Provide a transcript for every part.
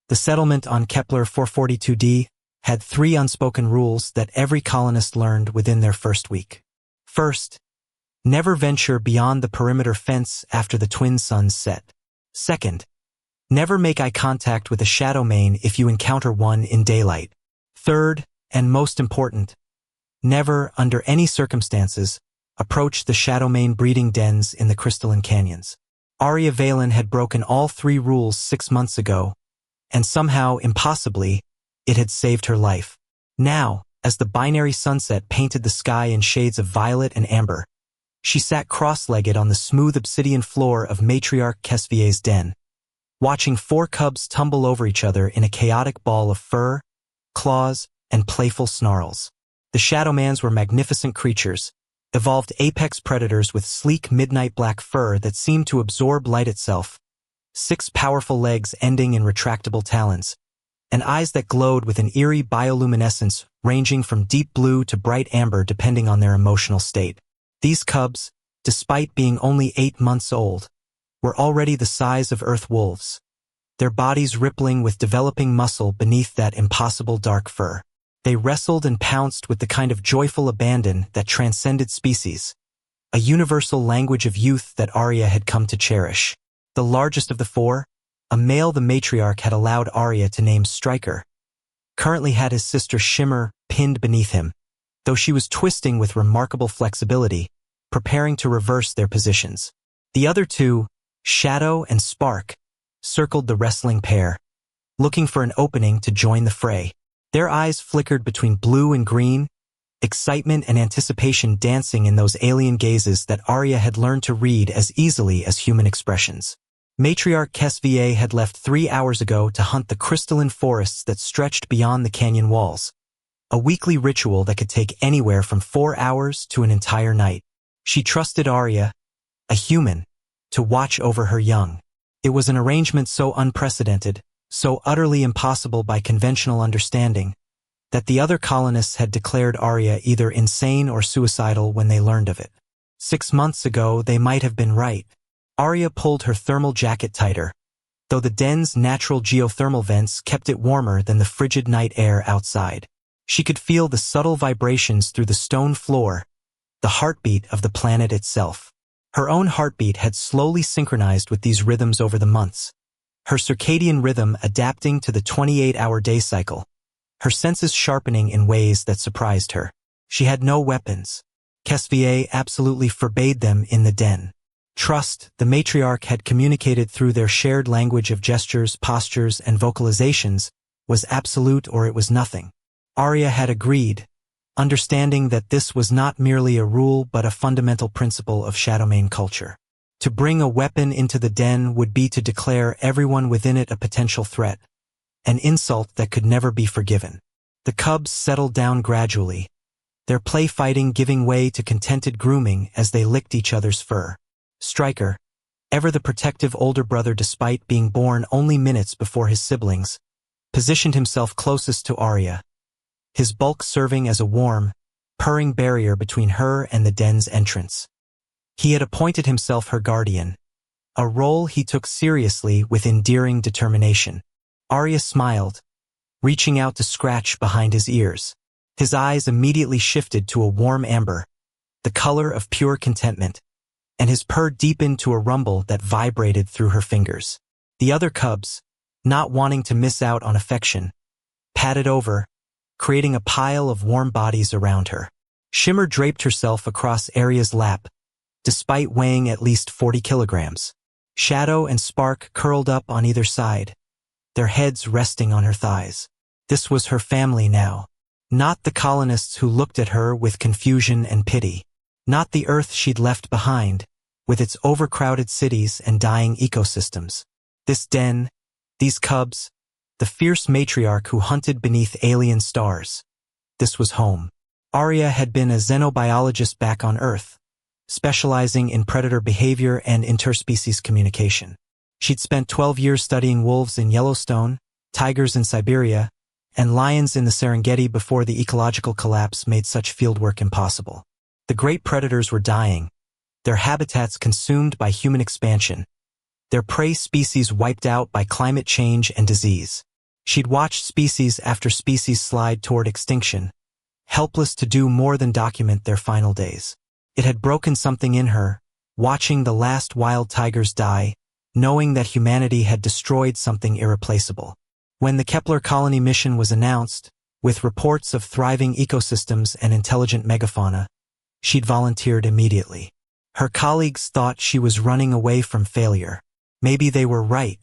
The settlement on Kepler 442d had 3 unspoken rules that every colonist learned within their first week. First, never venture beyond the perimeter fence after the twin suns set. Second, never make eye contact with a shadow mane if you encounter one in daylight. Third, and most important, never, under any circumstances, approach the shadow mane breeding dens in the crystalline canyons. Arya Valen had broken all 3 rules 6 months ago, and somehow, impossibly, it had saved her life. Now, as the binary sunset painted the sky in shades of violet and amber, she sat cross-legged on the smooth obsidian floor of matriarch Kesvier's den, watching 4 cubs tumble over each other in a chaotic ball of fur, claws, and playful snarls. The Shadowmans were magnificent creatures, evolved apex predators with sleek midnight black fur that seemed to absorb light itself, 6 powerful legs ending in retractable talons, and eyes that glowed with an eerie bioluminescence ranging from deep blue to bright amber depending on their emotional state. These cubs, despite being only 8 months old, were already the size of earth wolves, their bodies rippling with developing muscle beneath that impossible dark fur. They wrestled and pounced with the kind of joyful abandon that transcended species, a universal language of youth that Arya had come to cherish. The largest of the 4, a male the matriarch had allowed Arya to name Striker, currently had his sister Shimmer pinned beneath him, though she was twisting with remarkable flexibility, preparing to reverse their positions. The other 2, Shadow and Spark, circled the wrestling pair, looking for an opening to join the fray. Their eyes flickered between blue and green, excitement and anticipation dancing in those alien gazes that Arya had learned to read as easily as human expressions. Matriarch Kesvier had left 3 hours ago to hunt the crystalline forests that stretched beyond the canyon walls, a weekly ritual that could take anywhere from 4 hours to an entire night. She trusted Arya, a human, to watch over her young. It was an arrangement so unprecedented, so utterly impossible by conventional understanding, that the other colonists had declared Arya either insane or suicidal when they learned of it. 6 months ago, they might have been right. Arya pulled her thermal jacket tighter, though the den's natural geothermal vents kept it warmer than the frigid night air outside. She could feel the subtle vibrations through the stone floor, the heartbeat of the planet itself. Her own heartbeat had slowly synchronized with these rhythms over the months, her circadian rhythm adapting to the 28-hour day cycle, her senses sharpening in ways that surprised her. She had no weapons. Kesvier absolutely forbade them in the den. Trust, the matriarch had communicated through their shared language of gestures, postures, and vocalizations, was absolute or it was nothing. Arya had agreed, understanding that this was not merely a rule but a fundamental principle of Shadowmane culture. To bring a weapon into the den would be to declare everyone within it a potential threat, an insult that could never be forgiven. The cubs settled down gradually, their play fighting giving way to contented grooming as they licked each other's fur. Striker, ever the protective older brother despite being born only minutes before his siblings, positioned himself closest to Arya, his bulk serving as a warm, purring barrier between her and the den's entrance. He had appointed himself her guardian, a role he took seriously with endearing determination. Arya smiled, reaching out to scratch behind his ears. His eyes immediately shifted to a warm amber, the color of pure contentment, and his purr deepened to a rumble that vibrated through her fingers. The other cubs, not wanting to miss out on affection, padded over, creating a pile of warm bodies around her. Shimmer draped herself across Arya's lap, despite weighing at least 40 kilograms. Shadow and Spark curled up on either side, their heads resting on her thighs. This was her family now. Not the colonists who looked at her with confusion and pity. Not the Earth she'd left behind, with its overcrowded cities and dying ecosystems. This den, these cubs, the fierce matriarch who hunted beneath alien stars. This was home. Arya had been a xenobiologist back on Earth, specializing in predator behavior and interspecies communication. She'd spent 12 years studying wolves in Yellowstone, tigers in Siberia, and lions in the Serengeti before the ecological collapse made such fieldwork impossible. The great predators were dying, their habitats consumed by human expansion, their prey species wiped out by climate change and disease. She'd watched species after species slide toward extinction, helpless to do more than document their final days. It had broken something in her, watching the last wild tigers die, knowing that humanity had destroyed something irreplaceable. When the Kepler colony mission was announced, with reports of thriving ecosystems and intelligent megafauna, she'd volunteered immediately. Her colleagues thought she was running away from failure. Maybe they were right,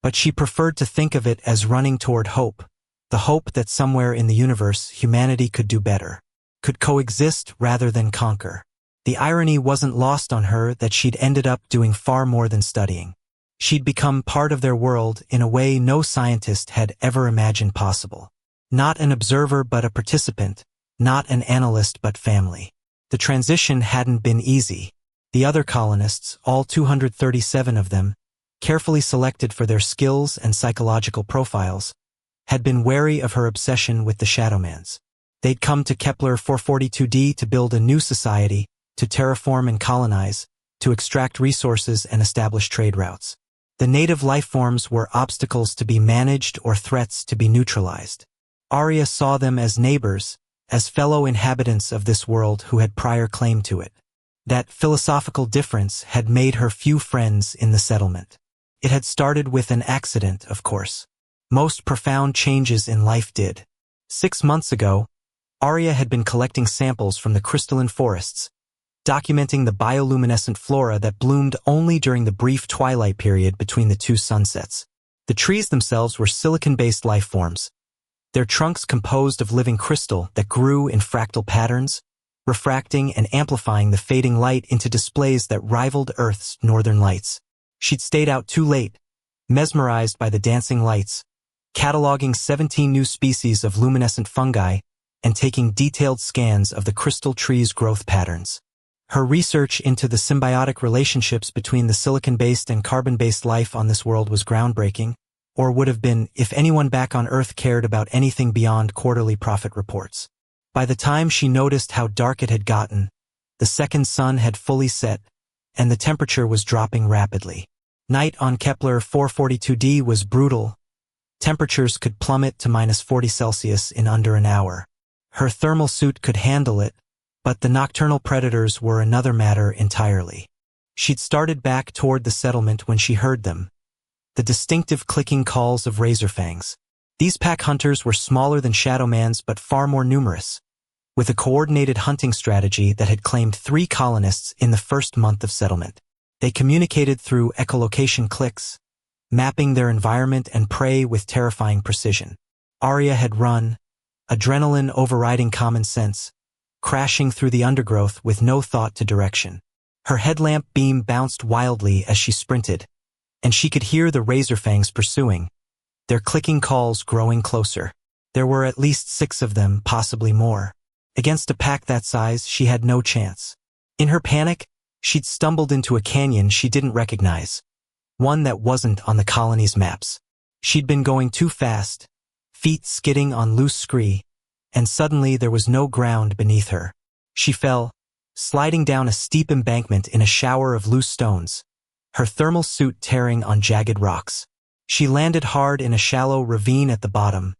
but she preferred to think of it as running toward hope, the hope that somewhere in the universe humanity could do better, could coexist rather than conquer. The irony wasn't lost on her that she'd ended up doing far more than studying. She'd become part of their world in a way no scientist had ever imagined possible. Not an observer but a participant, not an analyst but family. The transition hadn't been easy. The other colonists, all 237 of them, carefully selected for their skills and psychological profiles, had been wary of her obsession with the Shadowmans. They'd come to Kepler 442d to build a new society, to terraform and colonize, to extract resources and establish trade routes. The native life forms were obstacles to be managed or threats to be neutralized. Arya saw them as neighbors, as fellow inhabitants of this world who had prior claim to it. That philosophical difference had made her few friends in the settlement. It had started with an accident, of course. Most profound changes in life did. 6 months ago, Arya had been collecting samples from the crystalline forests, documenting the bioluminescent flora that bloomed only during the brief twilight period between the two sunsets. The trees themselves were silicon-based life forms, their trunks composed of living crystal that grew in fractal patterns, refracting and amplifying the fading light into displays that rivaled Earth's northern lights. She'd stayed out too late, mesmerized by the dancing lights, cataloging 17 new species of luminescent fungi and taking detailed scans of the crystal tree's growth patterns. Her research into the symbiotic relationships between the silicon-based and carbon-based life on this world was groundbreaking, or would have been if anyone back on Earth cared about anything beyond quarterly profit reports. By the time she noticed how dark it had gotten, the second sun had fully set, and the temperature was dropping rapidly. Night on Kepler 442d was brutal. Temperatures could plummet to -40°C in under an hour. Her thermal suit could handle it, but the nocturnal predators were another matter entirely. She'd started back toward the settlement when she heard them, the distinctive clicking calls of razorfangs. These pack hunters were smaller than Shadowmans but far more numerous, with a coordinated hunting strategy that had claimed 3 colonists in the first month of settlement. They communicated through echolocation clicks, mapping their environment and prey with terrifying precision. Arya had run, adrenaline overriding common sense, crashing through the undergrowth with no thought to direction. Her headlamp beam bounced wildly as she sprinted, and she could hear the razorfangs pursuing, their clicking calls growing closer. There were at least 6 of them, possibly more. Against a pack that size, she had no chance. In her panic, she'd stumbled into a canyon she didn't recognize, one that wasn't on the colony's maps. She'd been going too fast, feet skidding on loose scree, and suddenly there was no ground beneath her. She fell, sliding down a steep embankment in a shower of loose stones, her thermal suit tearing on jagged rocks. She landed hard in a shallow ravine at the bottom,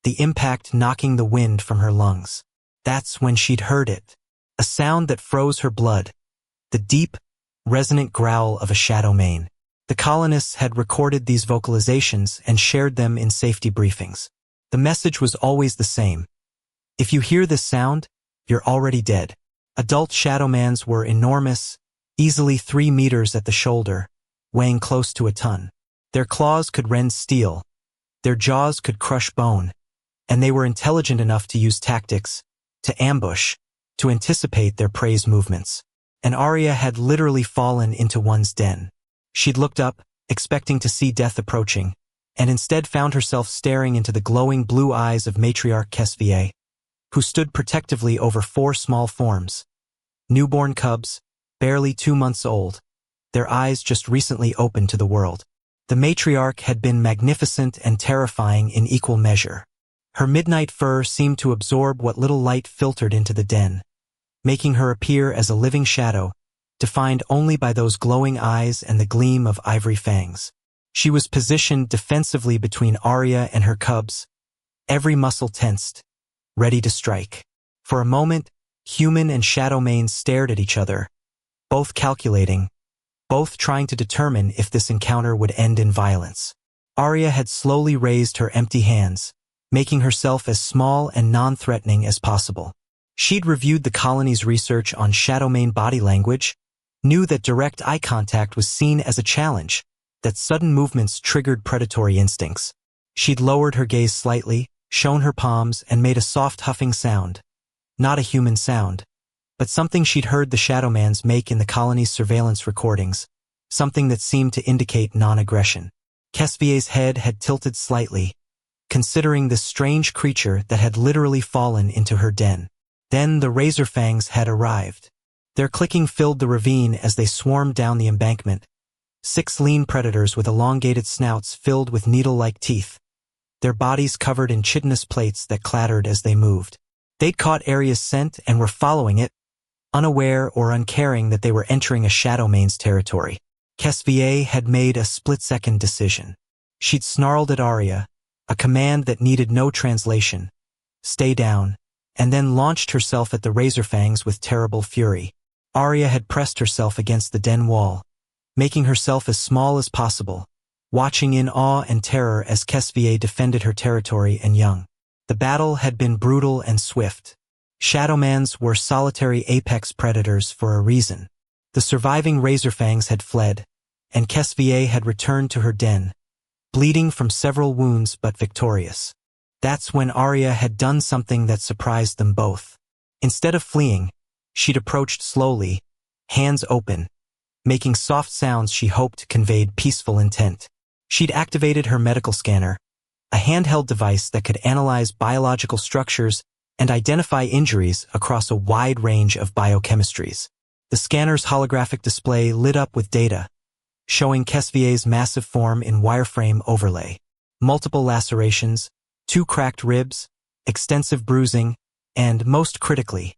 the impact knocking the wind from her lungs. That's when she'd heard it, a sound that froze her blood, the deep, resonant growl of a Shadowmane. The colonists had recorded these vocalizations and shared them in safety briefings. The message was always the same. If you hear this sound, you're already dead. Adult Shadowmans were enormous, easily 3 meters at the shoulder, weighing close to a ton. Their claws could rend steel, their jaws could crush bone, and they were intelligent enough to use tactics, to ambush, to anticipate their prey's movements. And Arya had literally fallen into one's den. She'd looked up, expecting to see death approaching, and instead found herself staring into the glowing blue eyes of matriarch Kesvier, who stood protectively over 4 small forms. Newborn cubs, barely 2 months old, their eyes just recently opened to the world. The matriarch had been magnificent and terrifying in equal measure. Her midnight fur seemed to absorb what little light filtered into the den, making her appear as a living shadow, defined only by those glowing eyes and the gleam of ivory fangs. She was positioned defensively between Arya and her cubs, every muscle tensed, ready to strike. For a moment, Human and Shadowmane stared at each other, both calculating, both trying to determine if this encounter would end in violence. Arya had slowly raised her empty hands, making herself as small and non-threatening as possible. She'd reviewed the colony's research on Shadowmane body language, knew that direct eye contact was seen as a challenge, that sudden movements triggered predatory instincts. She'd lowered her gaze slightly, shown her palms, and made a soft huffing sound. Not a human sound, but something she'd heard the Shadowmans make in the colony's surveillance recordings, something that seemed to indicate non-aggression. Kesvier's head had tilted slightly, considering this strange creature that had literally fallen into her den. Then the Razorfangs had arrived. Their clicking filled the ravine as they swarmed down the embankment. 6 lean predators with elongated snouts filled with needle-like teeth, their bodies covered in chitinous plates that clattered as they moved. They'd caught Arya's scent and were following it, unaware or uncaring that they were entering a Shadowmane's territory. Kesvier had made a split-second decision. She'd snarled at Arya, a command that needed no translation, "Stay down," and then launched herself at the Razorfangs with terrible fury. Arya had pressed herself against the den wall, making herself as small as possible, watching in awe and terror as Kesvier defended her territory and young. The battle had been brutal and swift. Shadowmans were solitary apex predators for a reason. The surviving Razorfangs had fled, and Kesvier had returned to her den, bleeding from several wounds but victorious. That's when Arya had done something that surprised them both. Instead of fleeing, she'd approached slowly, hands open, making soft sounds she hoped conveyed peaceful intent. She'd activated her medical scanner, a handheld device that could analyze biological structures and identify injuries across a wide range of biochemistries. The scanner's holographic display lit up with data, showing Kesvier's massive form in wireframe overlay. Multiple lacerations, 2 cracked ribs, extensive bruising, and, most critically,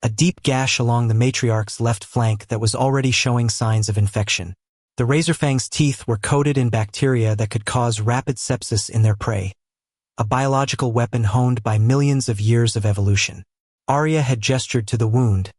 a deep gash along the matriarch's left flank that was already showing signs of infection. The Razorfang's teeth were coated in bacteria that could cause rapid sepsis in their prey, a biological weapon honed by millions of years of evolution. Arya had gestured to the wound,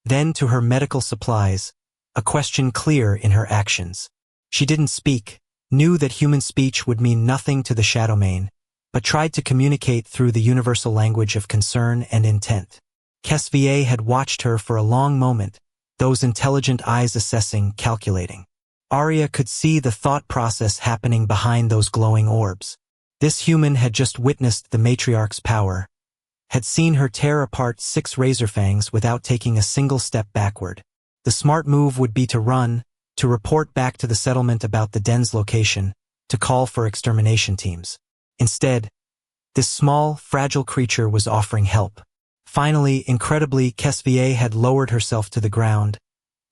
then to her medical supplies, a question clear in her actions. She didn't speak, knew that human speech would mean nothing to the Shadowmane, but tried to communicate through the universal language of concern and intent. Kesvier had watched her for a long moment, those intelligent eyes assessing, calculating. Arya could see the thought process happening behind those glowing orbs. This human had just witnessed the matriarch's power, had seen her tear apart 6 Razorfangs without taking a single step backward. The smart move would be to run, to report back to the settlement about the den's location, to call for extermination teams. Instead, this small, fragile creature was offering help. Finally, incredibly, Kesvier had lowered herself to the ground,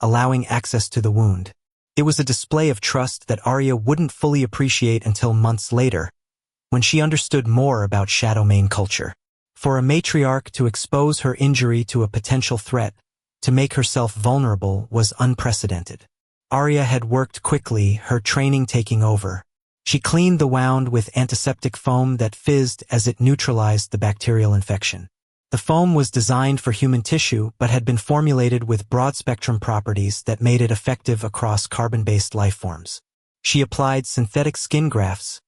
allowing access to the wound. It was a display of trust that Arya wouldn't fully appreciate until months later, when she understood more about Shadowmane culture. For a matriarch to expose her injury to a potential threat, to make herself vulnerable, was unprecedented. Arya had worked quickly, her training taking over. She cleaned the wound with antiseptic foam that fizzed as it neutralized the bacterial infection. The foam was designed for human tissue but had been formulated with broad-spectrum properties that made it effective across carbon-based lifeforms. She applied synthetic skin grafts,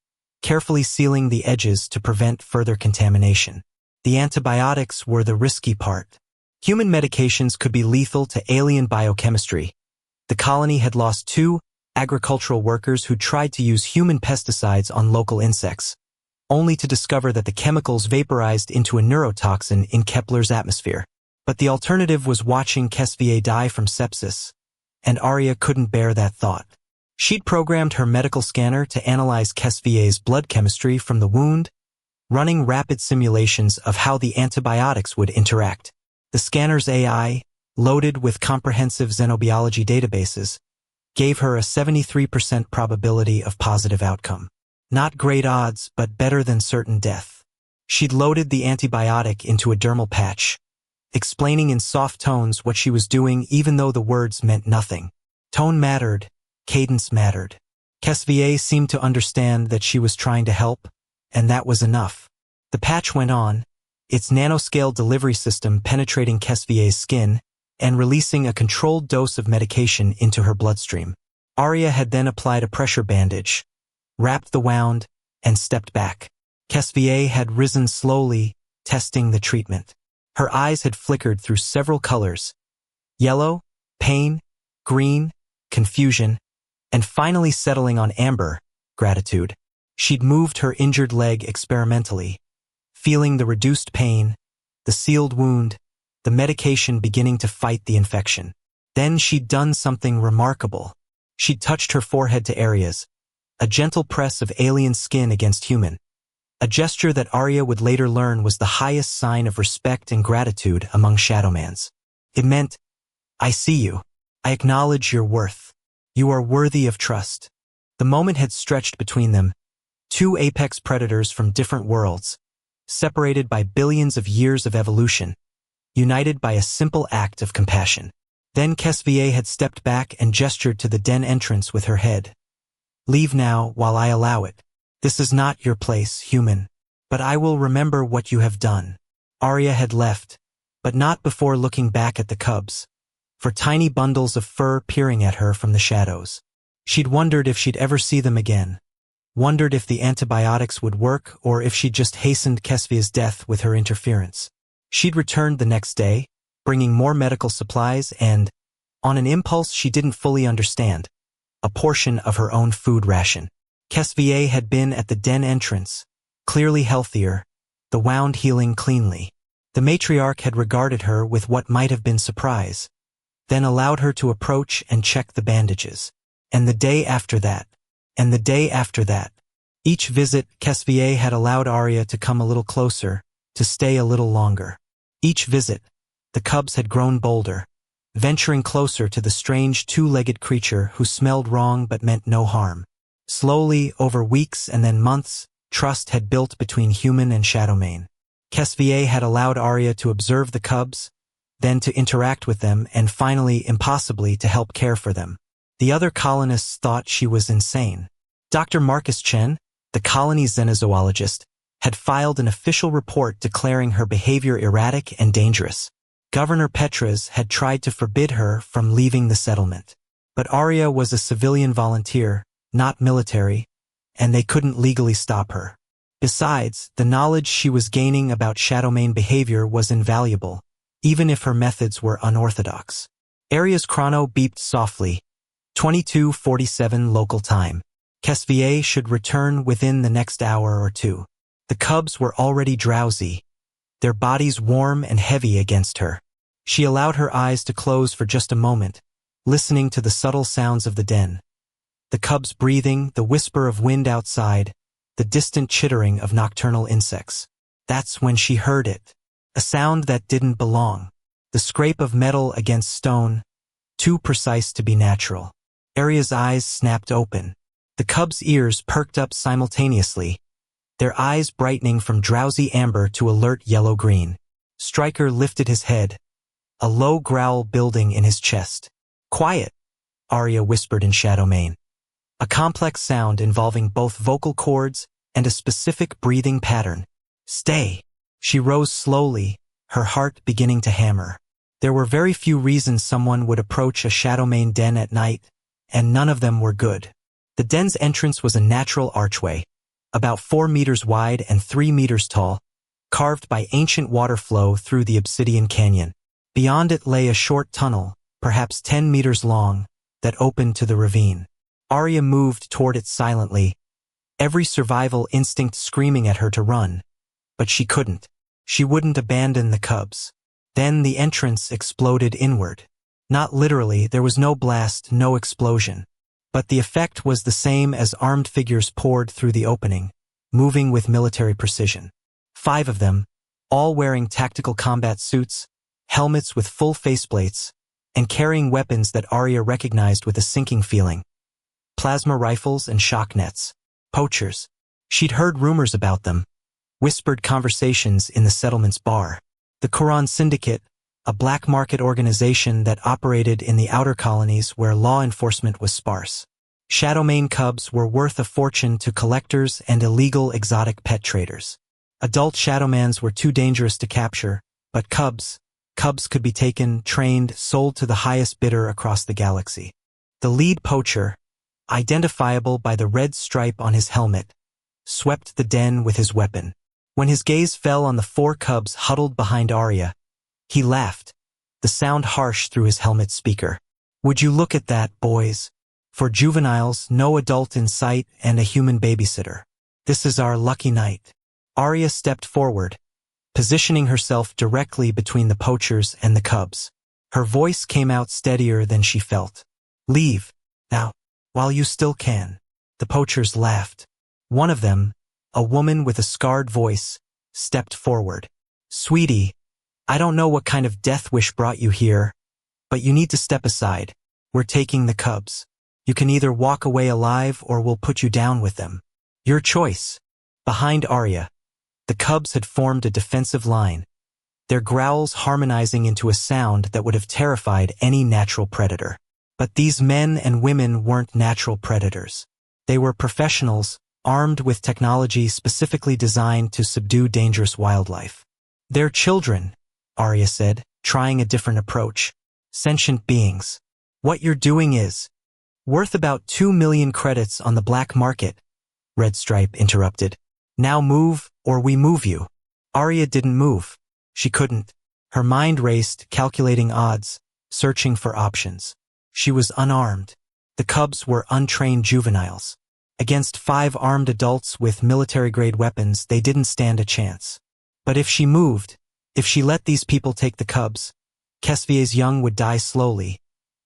carefully sealing the edges to prevent further contamination. The antibiotics were the risky part. Human medications could be lethal to alien biochemistry. The colony had lost 2 agricultural workers who tried to use human pesticides on local insects, only to discover that the chemicals vaporized into a neurotoxin in Kepler's atmosphere. But the alternative was watching Kesvier die from sepsis, and Arya couldn't bear that thought. She'd programmed her medical scanner to analyze Kesvier's blood chemistry from the wound, running rapid simulations of how the antibiotics would interact. The scanner's AI, loaded with comprehensive xenobiology databases, gave her a 73% probability of positive outcome. Not great odds, but better than certain death. She'd loaded the antibiotic into a dermal patch, explaining in soft tones what she was doing even though the words meant nothing. Tone mattered, cadence mattered. Kesvier seemed to understand that she was trying to help, and that was enough. The patch went on, its nanoscale delivery system penetrating Kesvier's skin and releasing a controlled dose of medication into her bloodstream. Arya had then applied a pressure bandage, wrapped the wound, and stepped back. Kesvier had risen slowly, testing the treatment. Her eyes had flickered through several colors: yellow, pain, green, confusion, and finally settling on amber, gratitude. She'd moved her injured leg experimentally, feeling the reduced pain, the sealed wound, the medication beginning to fight the infection. Then she'd done something remarkable. She'd touched her forehead to Arya's, a gentle press of alien skin against human, a gesture that Arya would later learn was the highest sign of respect and gratitude among Shadowmans. It meant, "I see you. I acknowledge your worth. You are worthy of trust." The moment had stretched between them, two apex predators from different worlds, separated by billions of years of evolution, united by a simple act of compassion. Then Kesvier had stepped back and gestured to the den entrance with her head. "Leave now while I allow it. This is not your place, human. But I will remember what you have done." Arya had left, but not before looking back at the cubs, for tiny bundles of fur peering at her from the shadows. She'd wondered if she'd ever see them again, wondered if the antibiotics would work or if she'd just hastened Kesvia's death with her interference. She'd returned the next day, bringing more medical supplies and, on an impulse she didn't fully understand, a portion of her own food ration. Kesvier had been at the den entrance, clearly healthier, the wound healing cleanly. The matriarch had regarded her with what might have been surprise, then allowed her to approach and check the bandages. And the day after that, and the day after that. Each visit, Kesvier had allowed Arya to come a little closer, to stay a little longer. Each visit, the cubs had grown bolder, venturing closer to the strange two-legged creature who smelled wrong but meant no harm. Slowly, over weeks and then months, trust had built between human and Shadowmane. Kesvier had allowed Arya to observe the cubs, then to interact with them, and finally, impossibly, to help care for them. The other colonists thought she was insane. Dr. Marcus Chen, the colony's xenozoologist, had filed an official report declaring her behavior erratic and dangerous. Governor Petras had tried to forbid her from leaving the settlement. But Arya was a civilian volunteer, not military, and they couldn't legally stop her. Besides, the knowledge she was gaining about Shadowmane behavior was invaluable, even if her methods were unorthodox. Arya's chrono beeped softly, 22:47 local time. Kesvier should return within the next hour or two. The cubs were already drowsy, their bodies warm and heavy against her. She allowed her eyes to close for just a moment, listening to the subtle sounds of the den. The cubs breathing, the whisper of wind outside, the distant chittering of nocturnal insects. That's when she heard it. A sound that didn't belong. The scrape of metal against stone, too precise to be natural. Arya's eyes snapped open. The cubs' ears perked up simultaneously, their eyes brightening from drowsy amber to alert yellow-green. Stryker lifted his head, a low growl building in his chest. "Quiet," Arya whispered in Shadowmane. A complex sound involving both vocal cords and a specific breathing pattern. "Stay." She rose slowly, her heart beginning to hammer. There were very few reasons someone would approach a Shadowmane den at night, and none of them were good. The den's entrance was a natural archway, about 4 meters wide and 3 meters tall, carved by ancient water flow through the obsidian canyon. Beyond it lay a short tunnel, perhaps 10 meters long, that opened to the ravine. Arya moved toward it silently, every survival instinct screaming at her to run. But she couldn't. She wouldn't abandon the cubs. Then the entrance exploded inward. Not literally, there was no blast, no explosion. But the effect was the same as armed figures poured through the opening, moving with military precision. 5 of them, all wearing tactical combat suits, helmets with full faceplates, and carrying weapons that Arya recognized with a sinking feeling. Plasma rifles and shock nets. Poachers. She'd heard rumors about them, whispered conversations in the settlement's bar. The Quran Syndicate, a black market organization that operated in the outer colonies where law enforcement was sparse. Shadowmane cubs were worth a fortune to collectors and illegal exotic pet traders. Adult Shadowmans were too dangerous to capture, but cubs could be taken, trained, sold to the highest bidder across the galaxy. The lead poacher, identifiable by the red stripe on his helmet, swept the den with his weapon. When his gaze fell on the 4 cubs huddled behind Arya, he laughed, the sound harsh through his helmet speaker. "Would you look at that, boys? For juveniles, no adult in sight, and a human babysitter. This is our lucky night." Arya stepped forward, positioning herself directly between the poachers and the cubs. Her voice came out steadier than she felt. "Leave, now, while you still can." The poachers laughed. One of them, a woman with a scarred voice, stepped forward. "Sweetie, I don't know what kind of death wish brought you here, but you need to step aside. We're taking the cubs. You can either walk away alive or we'll put you down with them. Your choice." Behind Arya, the cubs had formed a defensive line, their growls harmonizing into a sound that would have terrified any natural predator. But these men and women weren't natural predators. They were professionals, armed with technology specifically designed to subdue dangerous wildlife. "They're children," Arya said, trying a different approach. "Sentient beings. What you're doing is worth about 2 million credits on the black market," Red Stripe interrupted. "Now move, or we move you." Arya didn't move. She couldn't. Her mind raced, calculating odds, searching for options. She was unarmed. The cubs were untrained juveniles. Against 5 armed adults with military-grade weapons, they didn't stand a chance. But if she moved, if she let these people take the cubs, Kesvier's young would die slowly,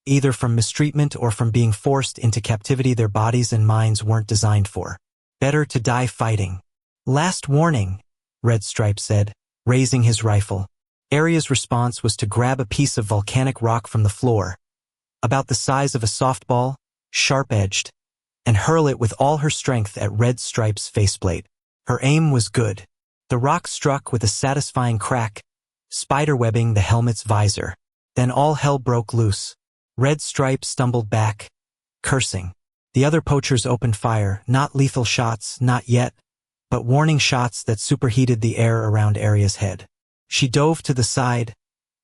either from mistreatment or from being forced into captivity their bodies and minds weren't designed for. Better to die fighting. "Last warning," Red Stripe said, raising his rifle. Arya's response was to grab a piece of volcanic rock from the floor, about the size of a softball, sharp-edged, and hurl it with all her strength at Red Stripe's faceplate. Her aim was good. The rock struck with a satisfying crack, spiderwebbing the helmet's visor. Then all hell broke loose. Red Stripe stumbled back, cursing. The other poachers opened fire, not lethal shots, not yet, but warning shots that superheated the air around Arya's head. She dove to the side,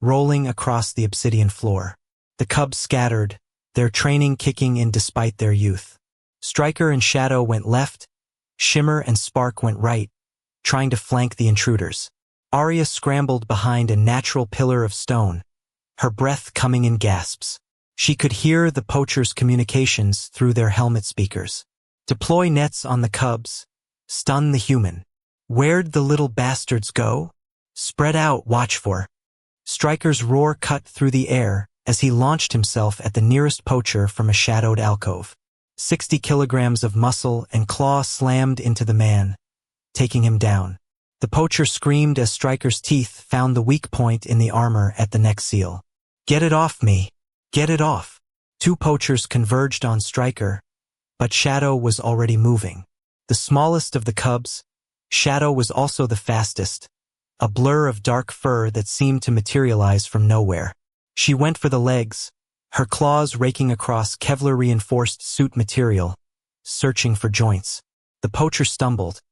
rolling across the obsidian floor. The cubs scattered, their training kicking in despite their youth. Striker and Shadow went left, Shimmer and Spark went right, trying to flank the intruders. Arya scrambled behind a natural pillar of stone, her breath coming in gasps. She could hear the poachers' communications through their helmet speakers. "Deploy nets on the cubs. Stun the human. Where'd the little bastards go? Spread out, watch for." Striker's roar cut through the air as he launched himself at the nearest poacher from a shadowed alcove. 60 kilograms of muscle and claw slammed into the man, taking him down. The poacher screamed as Striker's teeth found the weak point in the armor at the neck seal. "Get it off me! Get it off!" 2 poachers converged on Striker, but Shadow was already moving. The smallest of the cubs, Shadow was also the fastest, a blur of dark fur that seemed to materialize from nowhere. She went for the legs, her claws raking across Kevlar-reinforced suit material, searching for joints. The poacher stumbled,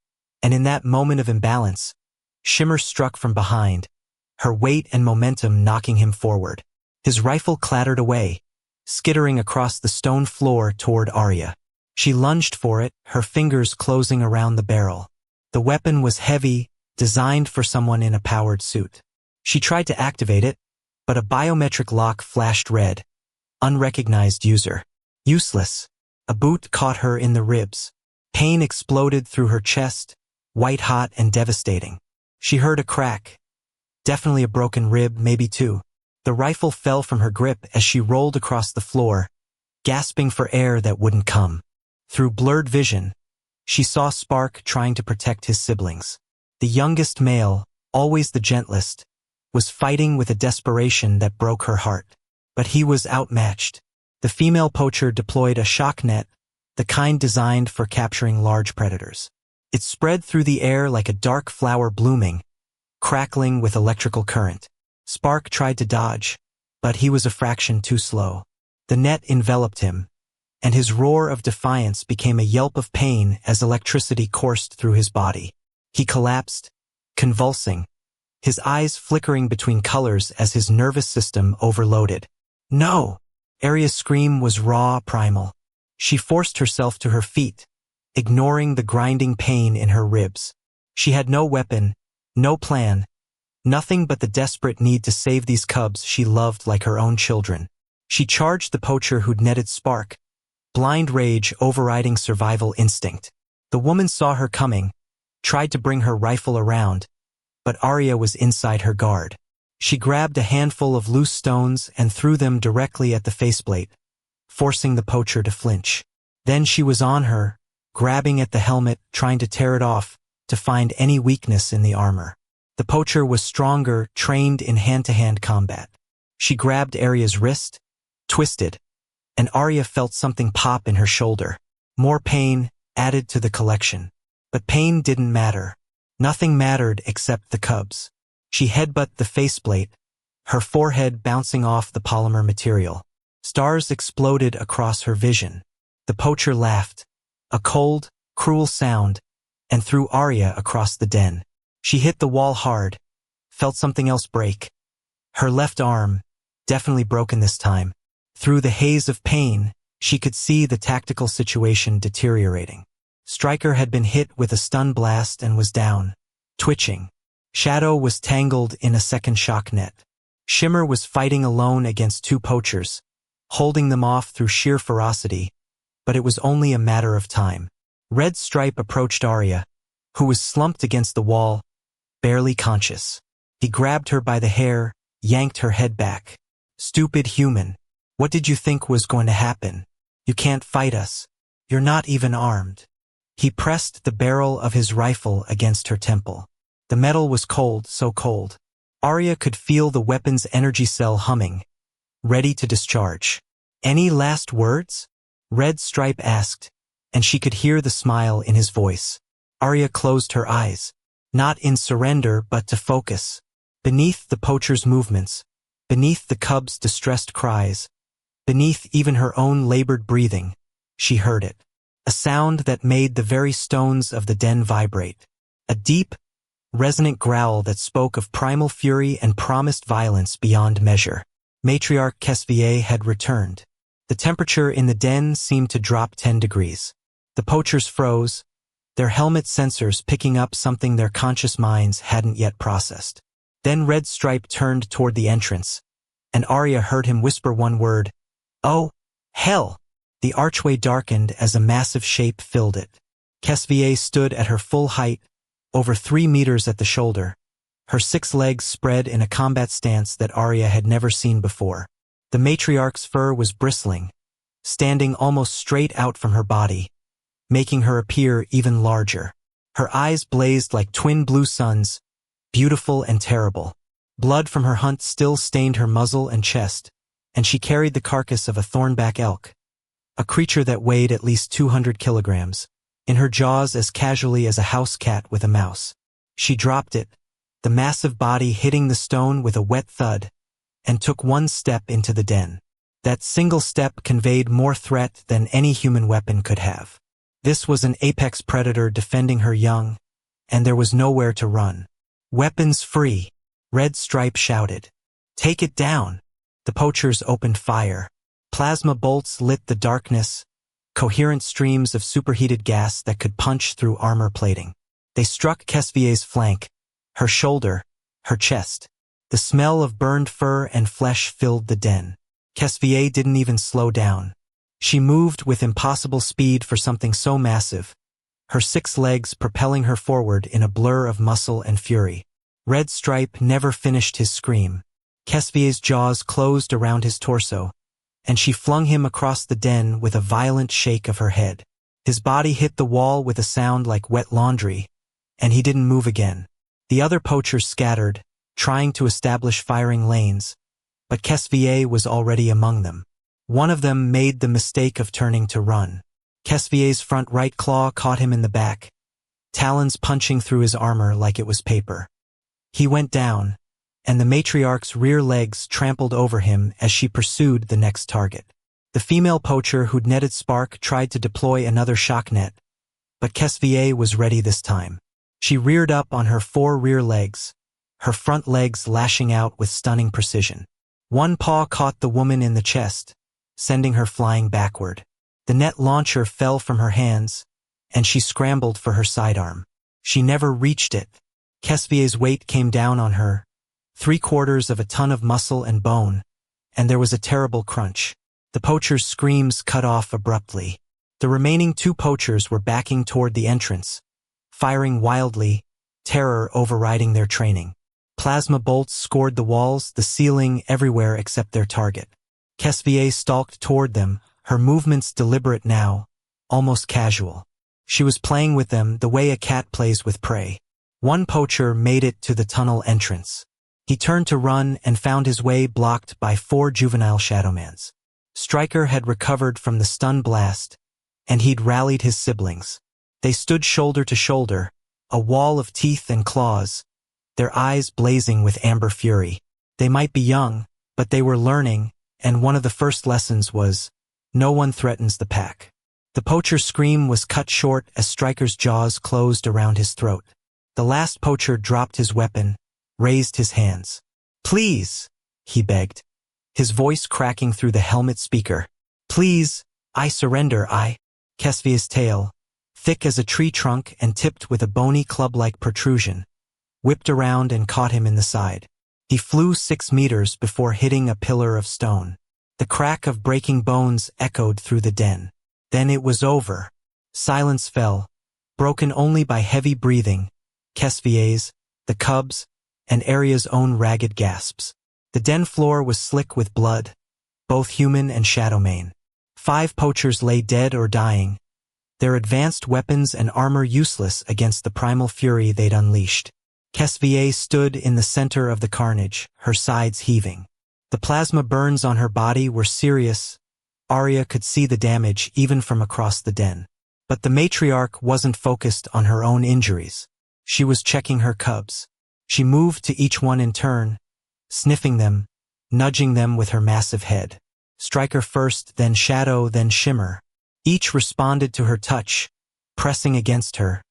and in that moment of imbalance, Shimmer struck from behind, her weight and momentum knocking him forward. His rifle clattered away, skittering across the stone floor toward Arya. She lunged for it, her fingers closing around the barrel. The weapon was heavy, designed for someone in a powered suit. She tried to activate it, but a biometric lock flashed red. Unrecognized user. Useless. A boot caught her in the ribs. Pain exploded through her chest, white-hot and devastating. She heard a crack. Definitely a broken rib, maybe 2. The rifle fell from her grip as she rolled across the floor, gasping for air that wouldn't come. Through blurred vision, she saw Spark trying to protect his siblings. The youngest male, always the gentlest, was fighting with a desperation that broke her heart. But he was outmatched. The female poacher deployed a shock net, the kind designed for capturing large predators. It spread through the air like a dark flower blooming, crackling with electrical current. Spark tried to dodge, but he was a fraction too slow. The net enveloped him, and his roar of defiance became a yelp of pain as electricity coursed through his body. He collapsed, convulsing, his eyes flickering between colors as his nervous system overloaded. No! Arya's scream was raw, primal. She forced herself to her feet, ignoring the grinding pain in her ribs. She had no weapon, no plan, nothing but the desperate need to save these cubs she loved like her own children. She charged the poacher who'd netted Spark, blind rage overriding survival instinct. The woman saw her coming, tried to bring her rifle around, but Arya was inside her guard. She grabbed a handful of loose stones and threw them directly at the faceplate, forcing the poacher to flinch. Then she was on her, grabbing at the helmet, trying to tear it off, to find any weakness in the armor. The poacher was stronger, trained in hand-to-hand combat. She grabbed Arya's wrist, twisted, and Arya felt something pop in her shoulder. More pain added to the collection. But pain didn't matter. Nothing mattered except the cubs. She headbutted the faceplate, her forehead bouncing off the polymer material. Stars exploded across her vision. The poacher laughed, a cold, cruel sound, and threw Arya across the den. She hit the wall hard, felt something else break. Her left arm, definitely broken this time. Through the haze of pain, she could see the tactical situation deteriorating. Stryker had been hit with a stun blast and was down, twitching. Shadow was tangled in a second shock net. Shimmer was fighting alone against two poachers, holding them off through sheer ferocity, but it was only a matter of time. Red Stripe approached Arya, who was slumped against the wall, barely conscious. He grabbed her by the hair, yanked her head back. "Stupid human. What did you think was going to happen? You can't fight us. You're not even armed." He pressed the barrel of his rifle against her temple. The metal was cold, so cold. Arya could feel the weapon's energy cell humming, ready to discharge. "Any last words?" Red Stripe asked, and she could hear the smile in his voice. Arya closed her eyes, not in surrender but to focus. Beneath the poacher's movements, beneath the cub's distressed cries, beneath even her own labored breathing, she heard it. A sound that made the very stones of the den vibrate. A deep, resonant growl that spoke of primal fury and promised violence beyond measure. Matriarch Kesvier had returned. The temperature in the den seemed to drop 10 degrees. The poachers froze, their helmet sensors picking up something their conscious minds hadn't yet processed. Then Red Stripe turned toward the entrance, and Arya heard him whisper one word, "Oh, hell!" The archway darkened as a massive shape filled it. Kesvier stood at her full height, over 3 meters at the shoulder, her 6 legs spread in a combat stance that Arya had never seen before. The matriarch's fur was bristling, standing almost straight out from her body, making her appear even larger. Her eyes blazed like twin blue suns, beautiful and terrible. Blood from her hunt still stained her muzzle and chest, and she carried the carcass of a thornback elk, a creature that weighed at least 200 kilograms, in her jaws as casually as a house cat with a mouse. She dropped it, the massive body hitting the stone with a wet thud, and took one step into the den. That single step conveyed more threat than any human weapon could have. This was an apex predator defending her young, and there was nowhere to run. "Weapons free," Red Stripe shouted. "Take it down." The poachers opened fire. Plasma bolts lit the darkness, coherent streams of superheated gas that could punch through armor plating. They struck Kesvier's flank, her shoulder, her chest. The smell of burned fur and flesh filled the den. Kesvier didn't even slow down. She moved with impossible speed for something so massive, her 6 legs propelling her forward in a blur of muscle and fury. Red Stripe never finished his scream. Kesvier's jaws closed around his torso, and she flung him across the den with a violent shake of her head. His body hit the wall with a sound like wet laundry, and he didn't move again. The other poachers scattered, trying to establish firing lanes, but Kesvier was already among them. One of them made the mistake of turning to run. Kesvier's front right claw caught him in the back, talons punching through his armor like it was paper. He went down, and the matriarch's rear legs trampled over him as she pursued the next target. The female poacher who'd netted Spark tried to deploy another shock net, but Kesvier was ready this time. She reared up on her 4 rear legs, her front legs lashing out with stunning precision. One paw caught the woman in the chest, sending her flying backward. The net launcher fell from her hands, and she scrambled for her sidearm. She never reached it. Kesvier's weight came down on her, 3/4 of a ton of muscle and bone, and there was a terrible crunch. The poacher's screams cut off abruptly. The remaining 2 poachers were backing toward the entrance, firing wildly, terror overriding their training. Plasma bolts scored the walls, the ceiling, everywhere except their target. Kesvier stalked toward them, her movements deliberate now, almost casual. She was playing with them the way a cat plays with prey. One poacher made it to the tunnel entrance. He turned to run and found his way blocked by 4 juvenile shadowmans. Stryker had recovered from the stun blast, and he'd rallied his siblings. They stood shoulder to shoulder, a wall of teeth and claws, their eyes blazing with amber fury. They might be young, but they were learning, and one of the first lessons was, no one threatens the pack. The poacher's scream was cut short as Stryker's jaws closed around his throat. The last poacher dropped his weapon, raised his hands. "Please," he begged, his voice cracking through the helmet speaker. "Please, I surrender, I." Kesvier's tail, thick as a tree trunk and tipped with a bony club-like protrusion, whipped around and caught him in the side. He flew 6 meters before hitting a pillar of stone. The crack of breaking bones echoed through the den. Then it was over. Silence fell, broken only by heavy breathing, Kesvier's, the cubs, and Arya's own ragged gasps. The den floor was slick with blood, both human and shadowmane. 5 poachers lay dead or dying, their advanced weapons and armor useless against the primal fury they'd unleashed. Kesvier stood in the center of the carnage, her sides heaving. The plasma burns on her body were serious. Arya could see the damage even from across the den. But the matriarch wasn't focused on her own injuries. She was checking her cubs. She moved to each one in turn, sniffing them, nudging them with her massive head. Stryker first, then Shadow, then Shimmer. Each responded to her touch, pressing against her,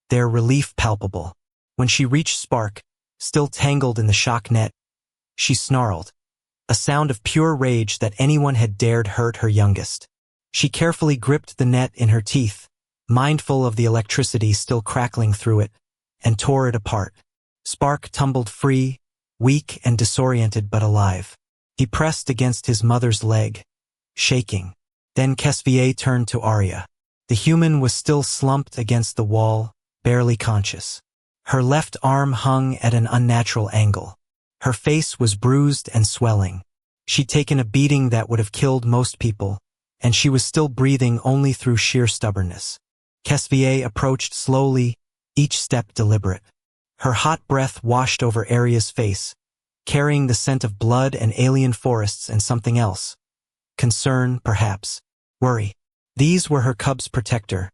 their relief palpable. When she reached Spark, still tangled in the shock net, she snarled, a sound of pure rage that anyone had dared hurt her youngest. She carefully gripped the net in her teeth, mindful of the electricity still crackling through it, and tore it apart. Spark tumbled free, weak and disoriented but alive. He pressed against his mother's leg, shaking. Then Kesvier turned to Arya. The human was still slumped against the wall, barely conscious. Her left arm hung at an unnatural angle. Her face was bruised and swelling. She'd taken a beating that would have killed most people, and she was still breathing only through sheer stubbornness. Kesvier approached slowly, each step deliberate. Her hot breath washed over Arya's face, carrying the scent of blood and alien forests and something else. Concern, perhaps. Worry. These were her cub's protector,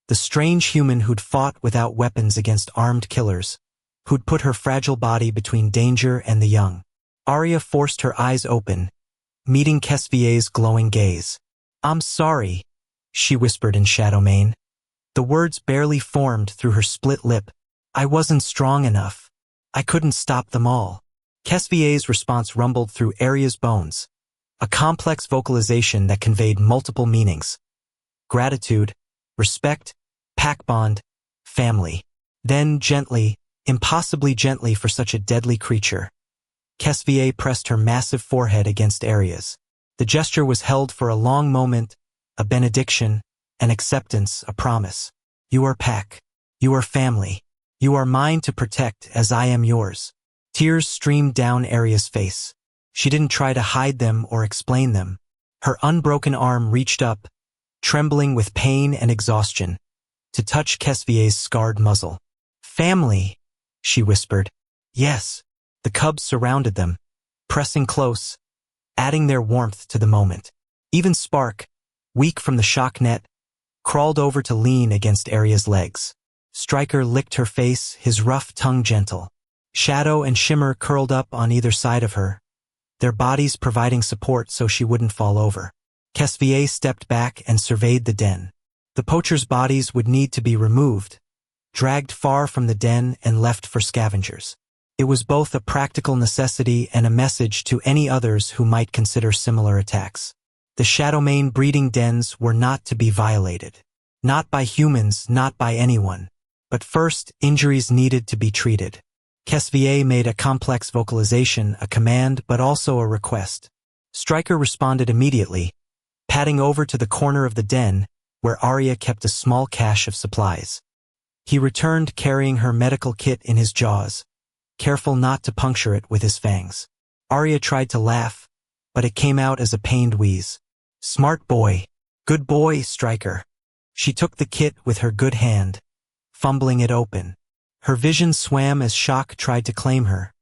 the strange human who'd fought without weapons against armed killers, who'd put her fragile body between danger and the young. Arya forced her eyes open, meeting Kesvier's glowing gaze. "I'm sorry," she whispered in Shadowmane. The words barely formed through her split lip. "I wasn't strong enough. I couldn't stop them all." Kesvier's response rumbled through Arya's bones, a complex vocalization that conveyed multiple meanings. Gratitude, respect, pack bond, family. Then gently, impossibly gently for such a deadly creature, Kesvier pressed her massive forehead against Arya's. The gesture was held for a long moment, a benediction, an acceptance, a promise. "You are pack. You are family. You are mine to protect as I am yours." Tears streamed down Arya's face. She didn't try to hide them or explain them. Her unbroken arm reached up, trembling with pain and exhaustion, to touch Kesvier's scarred muzzle. "Family," she whispered. "Yes." The cubs surrounded them, pressing close, adding their warmth to the moment. Even Spark, weak from the shock net, crawled over to lean against Arya's legs. Stryker licked her face, his rough tongue gentle. Shadow and Shimmer curled up on either side of her, their bodies providing support so she wouldn't fall over. Kesvier stepped back and surveyed the den. The poachers' bodies would need to be removed, dragged far from the den and left for scavengers. It was both a practical necessity and a message to any others who might consider similar attacks. The Shadowmane breeding dens were not to be violated. Not by humans, not by anyone. But first, injuries needed to be treated. Kesvier made a complex vocalization, a command, but also a request. Stryker responded immediately, padding over to the corner of the den, where Arya kept a small cache of supplies. He returned carrying her medical kit in his jaws, careful not to puncture it with his fangs. Arya tried to laugh, but it came out as a pained wheeze. Smart boy. Good boy, Stryker. She took the kit with her good hand, fumbling it open. Her vision swam as shock tried to claim her,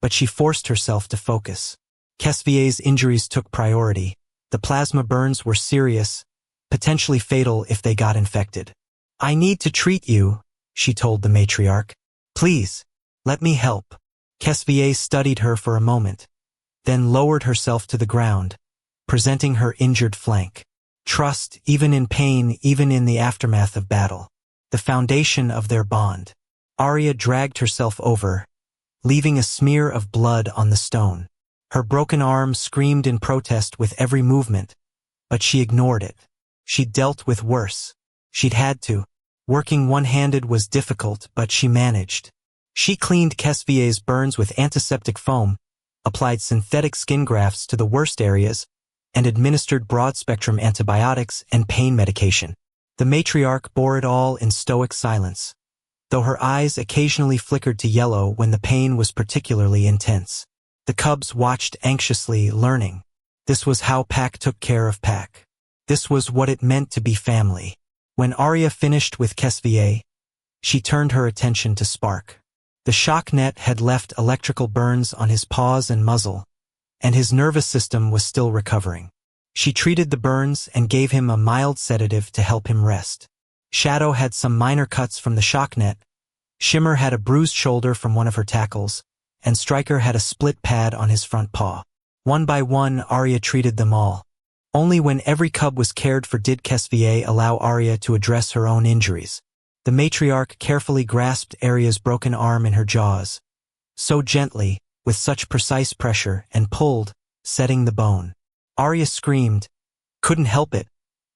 but she forced herself to focus. Kesvier's injuries took priority. The plasma burns were serious, potentially fatal if they got infected. I need to treat you, she told the matriarch. Please, let me help. Kesvier studied her for a moment, then lowered herself to the ground, presenting her injured flank. Trust, even in pain, even in the aftermath of battle. The foundation of their bond. Arya dragged herself over, leaving a smear of blood on the stone. Her broken arm screamed in protest with every movement, but she ignored it. She'd dealt with worse. She'd had to. Working one-handed was difficult, but she managed. She cleaned Kesvier's burns with antiseptic foam, applied synthetic skin grafts to the worst areas, and administered broad-spectrum antibiotics and pain medication. The matriarch bore it all in stoic silence, though her eyes occasionally flickered to yellow when the pain was particularly intense. The cubs watched anxiously, learning. This was how Pack took care of Pack. This was what it meant to be family. When Arya finished with Kesvier, she turned her attention to Spark. The shock net had left electrical burns on his paws and muzzle, and his nervous system was still recovering. She treated the burns and gave him a mild sedative to help him rest. Shadow had some minor cuts from the shock net, Shimmer had a bruised shoulder from one of her tackles, and Stryker had a split pad on his front paw. One by one, Arya treated them all. Only when every cub was cared for did Kesvier allow Arya to address her own injuries. The matriarch carefully grasped Arya's broken arm in her jaws, so gently, with such precise pressure, and pulled, setting the bone. Arya screamed, couldn't help it,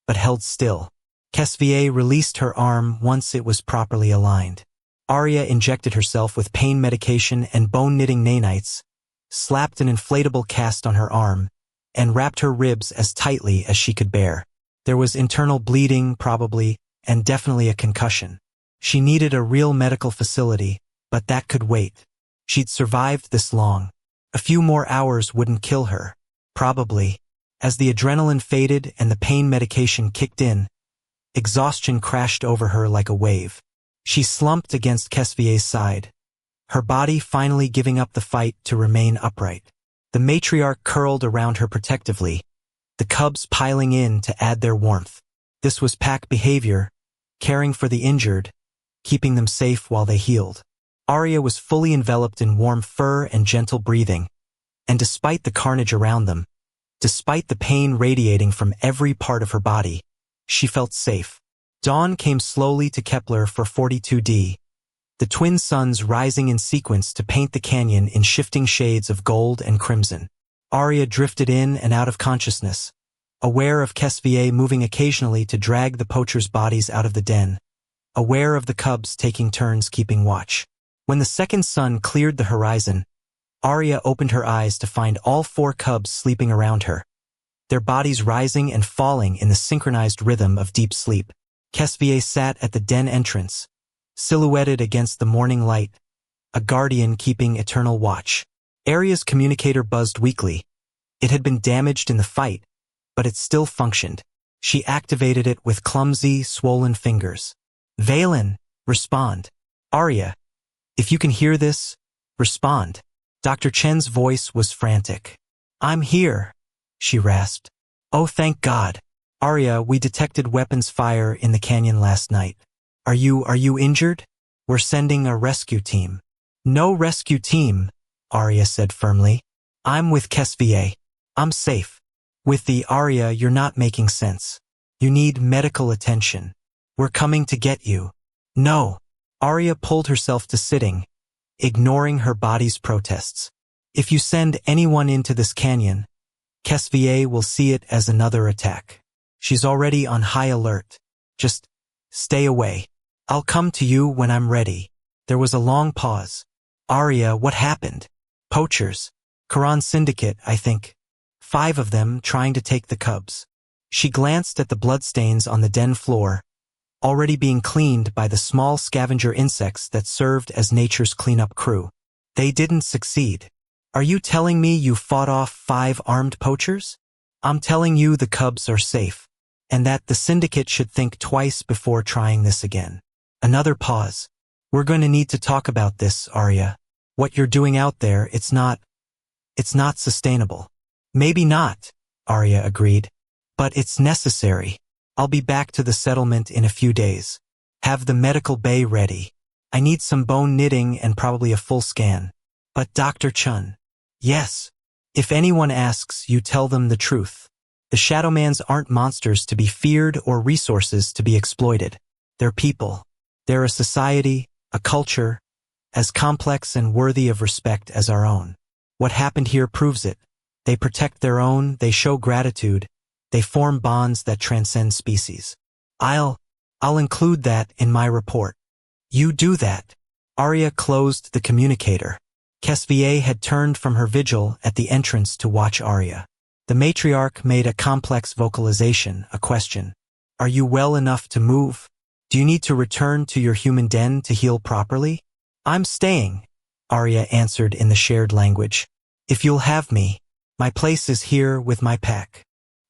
but held still. Kesvier released her arm once it was properly aligned. Arya injected herself with pain medication and bone-knitting nanites, slapped an inflatable cast on her arm, and wrapped her ribs as tightly as she could bear. There was internal bleeding, probably, and definitely a concussion. She needed a real medical facility, but that could wait. She'd survived this long. A few more hours wouldn't kill her. Probably. As the adrenaline faded and the pain medication kicked in, exhaustion crashed over her like a wave. She slumped against Kesvier's side, her body finally giving up the fight to remain upright. The matriarch curled around her protectively, the cubs piling in to add their warmth. This was pack behavior, caring for the injured, keeping them safe while they healed. Arya was fully enveloped in warm fur and gentle breathing, and despite the carnage around them, despite the pain radiating from every part of her body, she felt safe. Dawn came slowly to Kepler for 42D, the twin suns rising in sequence to paint the canyon in shifting shades of gold and crimson. Arya drifted in and out of consciousness, aware of Kesvier moving occasionally to drag the poachers' bodies out of the den, aware of the cubs taking turns keeping watch. When the second sun cleared the horizon, Arya opened her eyes to find all 4 cubs sleeping around her, their bodies rising and falling in the synchronized rhythm of deep sleep. Kesvier sat at the den entrance, silhouetted against the morning light, a guardian keeping eternal watch. Arya's communicator buzzed weakly. It had been damaged in the fight, but it still functioned. She activated it with clumsy, swollen fingers. Valen, respond. Arya, if you can hear this, respond. Dr. Chen's voice was frantic. I'm here, she rasped. Oh, thank God. Arya, we detected weapons fire in the canyon last night. Are you injured? We're sending a rescue team. No rescue team, Arya said firmly. I'm with Kesvier. I'm safe. With the Arya, you're not making sense. You need medical attention. We're coming to get you. No. Arya pulled herself to sitting, ignoring her body's protests. If you send anyone into this canyon, Kesvier will see it as another attack. She's already on high alert. Just stay away. I'll come to you when I'm ready. There was a long pause. Arya, what happened? Poachers. Quran Syndicate, I think. 5 of them trying to take the cubs. She glanced at the bloodstains on the den floor, already being cleaned by the small scavenger insects that served as nature's cleanup crew. They didn't succeed. Are you telling me you fought off 5 armed poachers? I'm telling you the cubs are safe, and that the syndicate should think twice before trying this again. Another pause. We're going to need to talk about this, Arya. What you're doing out there, it's not sustainable. Maybe not, Arya agreed, but it's necessary. I'll be back to the settlement in a few days. Have the medical bay ready. I need some bone knitting and probably a full scan. But Dr. Chun. Yes. If anyone asks, you tell them the truth. The Shadowmans aren't monsters to be feared or resources to be exploited. They're people. They're a society, a culture, as complex and worthy of respect as our own. What happened here proves it. They protect their own, they show gratitude, they form bonds that transcend species. I'll include that in my report. You do that. Arya closed the communicator. Kesvier had turned from her vigil at the entrance to watch Arya. The matriarch made a complex vocalization, a question. Are you well enough to move? Do you need to return to your human den to heal properly? I'm staying, Arya answered in the shared language. If you'll have me. My place is here with my pack.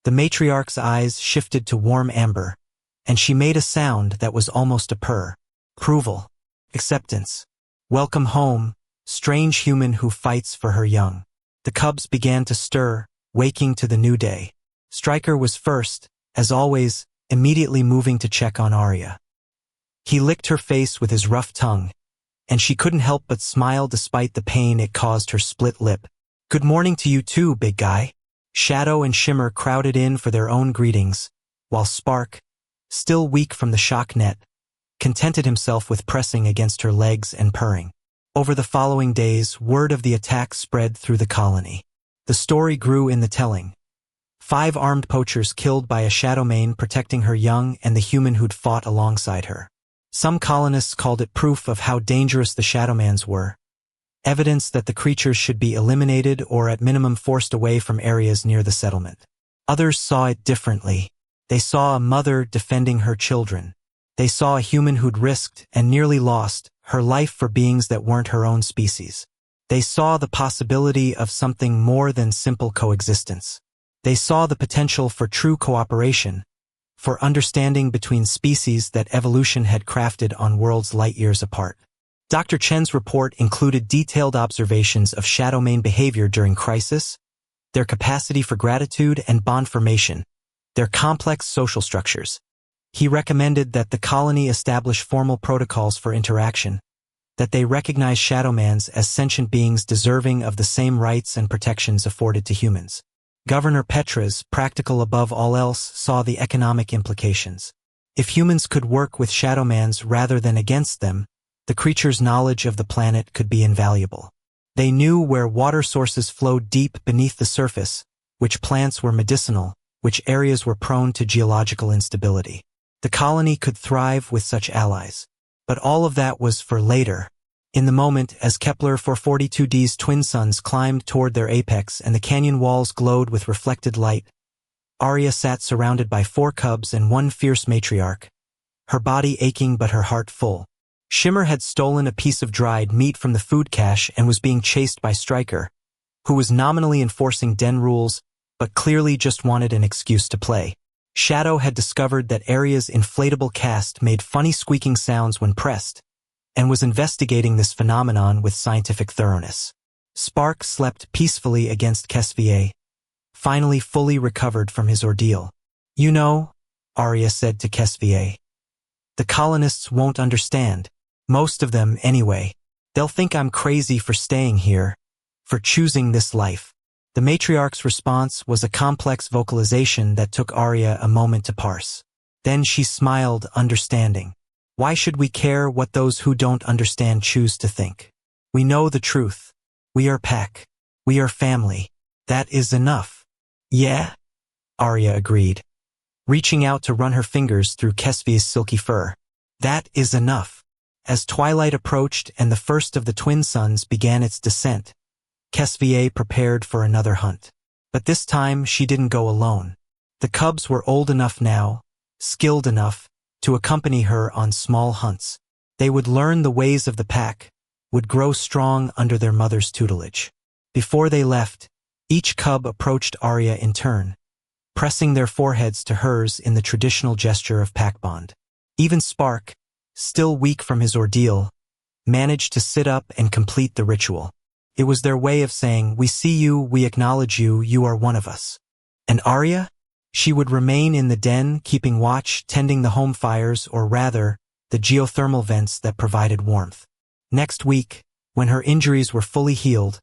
The matriarch's eyes shifted to warm amber, and she made a sound that was almost a purr. Approval. Acceptance. Welcome home, strange human who fights for her young. The cubs began to stir, waking to the new day. Stryker was first, as always, immediately moving to check on Arya. He licked her face with his rough tongue, and she couldn't help but smile despite the pain it caused her split lip. Good morning to you too, big guy. Shadow and Shimmer crowded in for their own greetings, while Spark, still weak from the shock net, contented himself with pressing against her legs and purring. Over the following days, word of the attack spread through the colony. The story grew in the telling. 5 armed poachers killed by a Shadowmane protecting her young and the human who'd fought alongside her. Some colonists called it proof of how dangerous the Shadowmans were. Evidence that the creatures should be eliminated or at minimum forced away from areas near the settlement. Others saw it differently. They saw a mother defending her children. They saw a human who'd risked and nearly lost her life for beings that weren't her own species. They saw the possibility of something more than simple coexistence. They saw the potential for true cooperation, for understanding between species that evolution had crafted on worlds light years apart. Dr. Chen's report included detailed observations of Shadowmane behavior during crisis, their capacity for gratitude and bond formation, their complex social structures. He recommended that the colony establish formal protocols for interaction, that they recognize Shadowmans as sentient beings deserving of the same rights and protections afforded to humans. Governor Petra's, practical above all else, saw the economic implications. If humans could work with Shadowmans rather than against them, the creature's knowledge of the planet could be invaluable. They knew where water sources flowed deep beneath the surface, which plants were medicinal, which areas were prone to geological instability. The colony could thrive with such allies. But all of that was for later. In the moment, as Kepler 442D's twin suns climbed toward their apex and the canyon walls glowed with reflected light, Arya sat surrounded by 4 cubs and 1 fierce matriarch, her body aching but her heart full. Shimmer had stolen a piece of dried meat from the food cache and was being chased by Stryker, who was nominally enforcing den rules but clearly just wanted an excuse to play. Shadow had discovered that Arya's inflatable cast made funny squeaking sounds when pressed, and was investigating this phenomenon with scientific thoroughness. Spark slept peacefully against Kesvier, finally fully recovered from his ordeal. You know, Arya said to Kesvier, the colonists won't understand. Most of them, anyway. They'll think I'm crazy for staying here, for choosing this life. The matriarch's response was a complex vocalization that took Arya a moment to parse. Then she smiled, understanding. Why should we care what those who don't understand choose to think? We know the truth. We are pack. We are family. That is enough. Yeah? Arya agreed, reaching out to run her fingers through Kesvi's silky fur. That is enough. As twilight approached and the first of the twin suns began its descent, Kesvie prepared for another hunt. But this time she didn't go alone. The cubs were old enough now, skilled enough, to accompany her on small hunts. They would learn the ways of the pack, would grow strong under their mother's tutelage. Before they left, each cub approached Arya in turn, pressing their foreheads to hers in the traditional gesture of pack bond. Even Spark, still weak from his ordeal, managed to sit up and complete the ritual. It was their way of saying, "We see you, we acknowledge you, you are one of us." And Arya? She would remain in the den, keeping watch, tending the home fires, or rather, the geothermal vents that provided warmth. Next week, when her injuries were fully healed,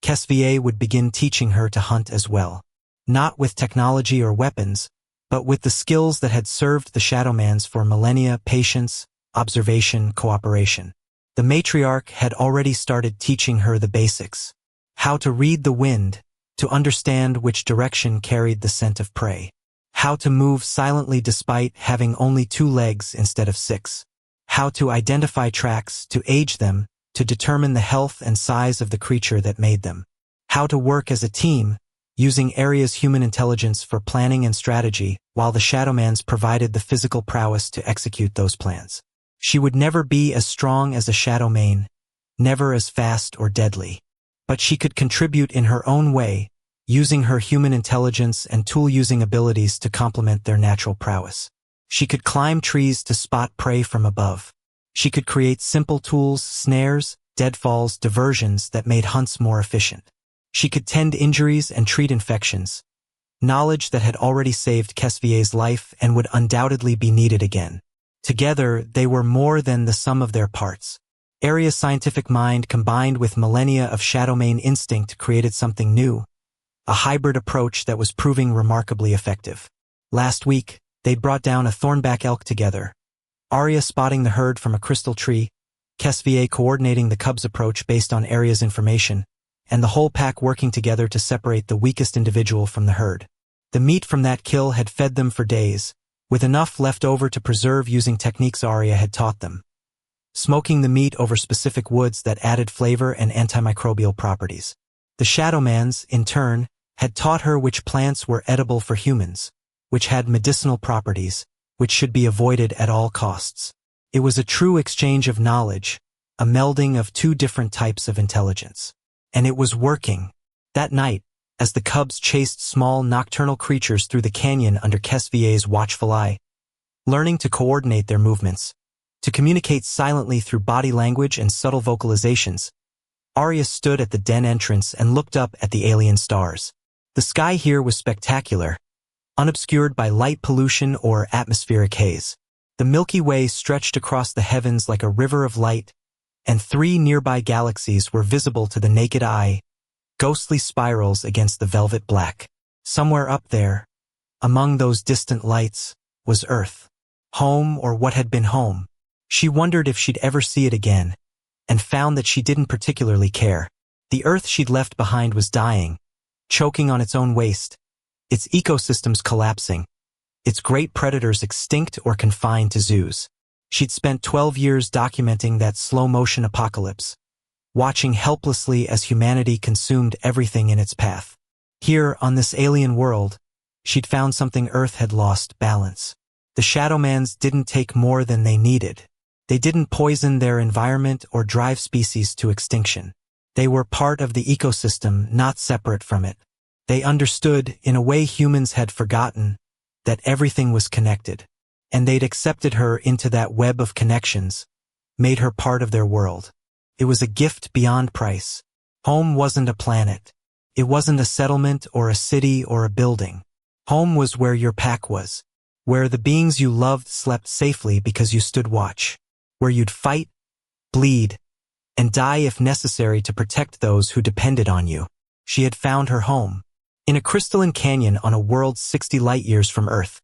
Kesvie would begin teaching her to hunt as well. Not with technology or weapons, but with the skills that had served the Shadowmans for millennia: patience, observation, cooperation. The matriarch had already started teaching her the basics. How to read the wind, to understand which direction carried the scent of prey. How to move silently despite having only 2 legs instead of 6. How to identify tracks, to age them, to determine the health and size of the creature that made them. How to work as a team, using Arya's human intelligence for planning and strategy, while the Shadowmans provided the physical prowess to execute those plans. She would never be as strong as a Shadowmane, never as fast or deadly. But she could contribute in her own way, using her human intelligence and tool-using abilities to complement their natural prowess. She could climb trees to spot prey from above. She could create simple tools, snares, deadfalls, diversions that made hunts more efficient. She could tend injuries and treat infections, knowledge that had already saved Kesvie's life and would undoubtedly be needed again. Together, they were more than the sum of their parts. Arya's scientific mind combined with millennia of Shadowmane instinct created something new, a hybrid approach that was proving remarkably effective. Last week, they'd brought down a thornback elk together, Arya spotting the herd from a crystal tree, Kesvie coordinating the cubs' approach based on Arya's information, and the whole pack working together to separate the weakest individual from the herd. The meat from that kill had fed them for days, with enough left over to preserve using techniques Arya had taught them. Smoking the meat over specific woods that added flavor and antimicrobial properties. The Shadowmans, in turn, had taught her which plants were edible for humans, which had medicinal properties, which should be avoided at all costs. It was a true exchange of knowledge, a melding of 2 different types of intelligence. And it was working. That night, as the cubs chased small nocturnal creatures through the canyon under Kesvie's watchful eye, learning to coordinate their movements, to communicate silently through body language and subtle vocalizations, Arya stood at the den entrance and looked up at the alien stars. The sky here was spectacular, unobscured by light pollution or atmospheric haze. The Milky Way stretched across the heavens like a river of light, and 3 nearby galaxies were visible to the naked eye, ghostly spirals against the velvet black. Somewhere up there, among those distant lights, was Earth. Home, or what had been home. She wondered if she'd ever see it again, and found that she didn't particularly care. The Earth she'd left behind was dying, choking on its own waste, its ecosystems collapsing, its great predators extinct or confined to zoos. She'd spent 12 years documenting that slow-motion apocalypse, watching helplessly as humanity consumed everything in its path. Here, on this alien world, she'd found something Earth had lost: balance. The Shadowmans didn't take more than they needed. They didn't poison their environment or drive species to extinction. They were part of the ecosystem, not separate from it. They understood, in a way humans had forgotten, that everything was connected. And they'd accepted her into that web of connections, made her part of their world. It was a gift beyond price. Home wasn't a planet. It wasn't a settlement or a city or a building. Home was where your pack was, where the beings you loved slept safely because you stood watch, where you'd fight, bleed, and die if necessary to protect those who depended on you. She had found her home. In a crystalline canyon on a world 60 light-years from Earth.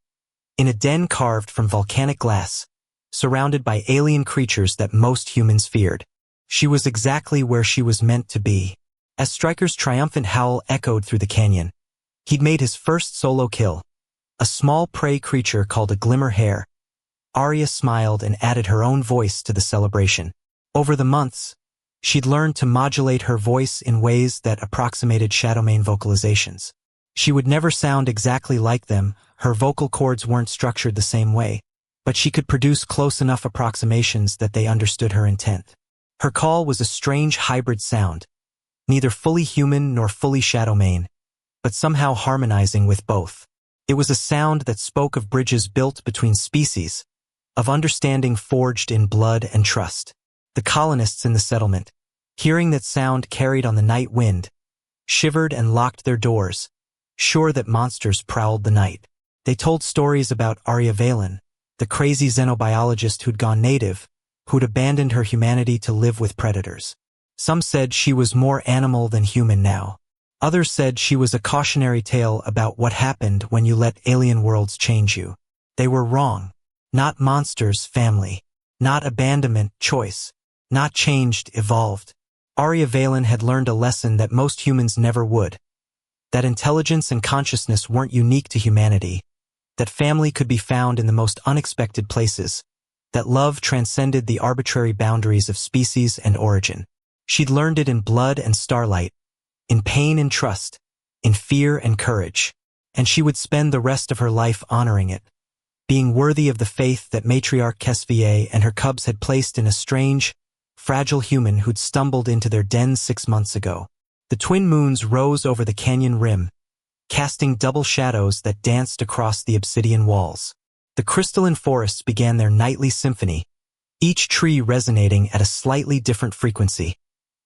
In a den carved from volcanic glass, surrounded by alien creatures that most humans feared. She was exactly where she was meant to be. As Stryker's triumphant howl echoed through the canyon, he'd made his first solo kill, a small prey creature called a glimmer hare. Arya smiled and added her own voice to the celebration. Over the months, she'd learned to modulate her voice in ways that approximated Shadowmane vocalizations. She would never sound exactly like them, her vocal cords weren't structured the same way, but she could produce close enough approximations that they understood her intent. Her call was a strange hybrid sound, neither fully human nor fully Shadowmane, but somehow harmonizing with both. It was a sound that spoke of bridges built between species, of understanding forged in blood and trust. The colonists in the settlement, hearing that sound carried on the night wind, shivered and locked their doors, sure that monsters prowled the night. They told stories about Arya Valen, the crazy xenobiologist who'd gone native, who'd abandoned her humanity to live with predators. Some said she was more animal than human now. Others said she was a cautionary tale about what happened when you let alien worlds change you. They were wrong. Not monsters, family. Not abandonment, choice. Not changed, evolved. Arya Valen had learned a lesson that most humans never would. That intelligence and consciousness weren't unique to humanity. That family could be found in the most unexpected places. That love transcended the arbitrary boundaries of species and origin. She'd learned it in blood and starlight, in pain and trust, in fear and courage. And she would spend the rest of her life honoring it, being worthy of the faith that matriarch Kesvier and her cubs had placed in a strange, fragile human who'd stumbled into their den 6 months ago. The twin moons rose over the canyon rim, casting double shadows that danced across the obsidian walls. The crystalline forests began their nightly symphony, each tree resonating at a slightly different frequency,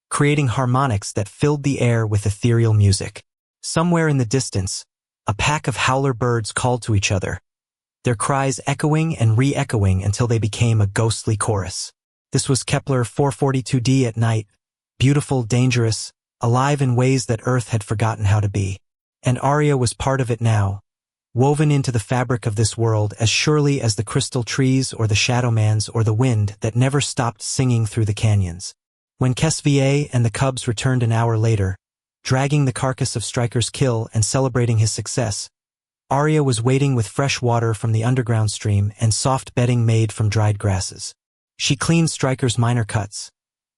creating harmonics that filled the air with ethereal music. Somewhere in the distance, a pack of howler birds called to each other, their cries echoing and re-echoing until they became a ghostly chorus. This was Kepler 442d at night, beautiful, dangerous, alive in ways that Earth had forgotten how to be. And Arya was part of it now, woven into the fabric of this world as surely as the crystal trees or the Shadowmans or the wind that never stopped singing through the canyons. When Kesvier and the cubs returned an hour later, dragging the carcass of Stryker's kill and celebrating his success, Arya was waiting with fresh water from the underground stream and soft bedding made from dried grasses. She cleaned Stryker's minor cuts.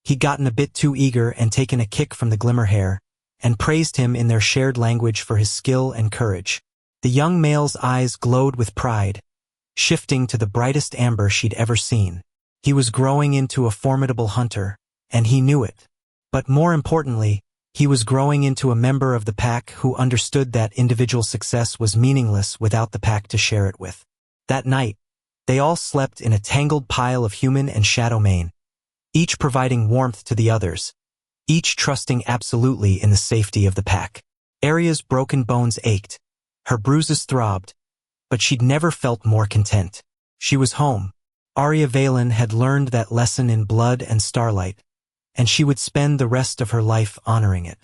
He'd gotten a bit too eager and taken a kick from the glimmer hare, and praised him in their shared language for his skill and courage. The young male's eyes glowed with pride, shifting to the brightest amber she'd ever seen. He was growing into a formidable hunter, and he knew it. But more importantly, he was growing into a member of the pack who understood that individual success was meaningless without the pack to share it with. That night, they all slept in a tangled pile of human and Shadowmane, each providing warmth to the others, each trusting absolutely in the safety of the pack. Arya's broken bones ached, her bruises throbbed, but she'd never felt more content. She was home. Arya Valen had learned that lesson in blood and starlight, and she would spend the rest of her life honoring it.